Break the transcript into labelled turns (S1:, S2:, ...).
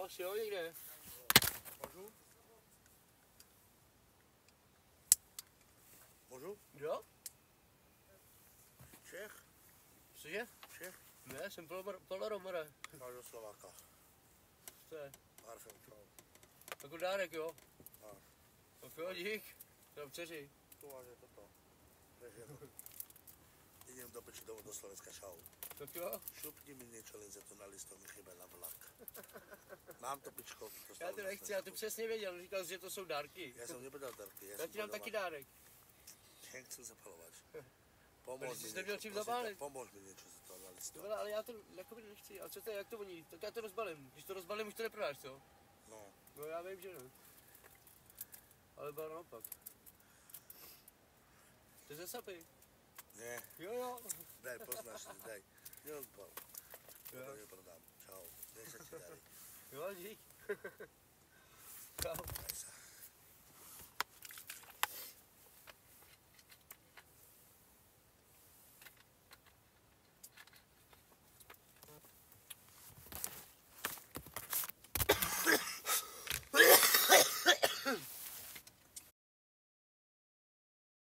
S1: No, asi jo, někde.
S2: Můžu? Můžu?
S1: Jo?
S2: Čech?
S1: Cože?
S2: Čech?
S1: Ne, jsem Poloromore.
S2: Máš do Slováka.
S1: Co je?
S2: Arfem, čau.
S1: Jako dárek, jo?
S2: Máš.
S1: Tak jo, dík. Jsem dceři.
S2: Tu váže toto. Prežijeme. Idem do peči domů do Slovenska, čau.
S1: Tak jo.
S2: Šupni mi niečo, len to na listo mi chýba na vlak. Mám to pičko.
S1: Já to nechci, já to přesně věděl, říkal jsi, že to jsou dárky.
S2: Ja som nepredal darky.
S1: Já ti dám taky dárek.
S2: Nechcem zapalovat.
S1: Ale jsi neměl čím zapálit.
S2: Pomôž mi niečo za to na listo.
S1: Dobrá, ale já to jakoby nechci. A co to je, jak to voní? Tak já to rozbalím. Když to rozbalím, už to neprodáš, co?
S2: No.
S1: No já vím, že ne. Ale bylo naopak. To je ze sapy.
S2: Nie.
S1: Jo.
S2: Daj, poznáš, daj. Neodpal.
S1: Jo.
S2: Ja to neprodám. Čau. Nech sa ti darí.
S1: Jo, dík. Čau.
S2: Daj sa.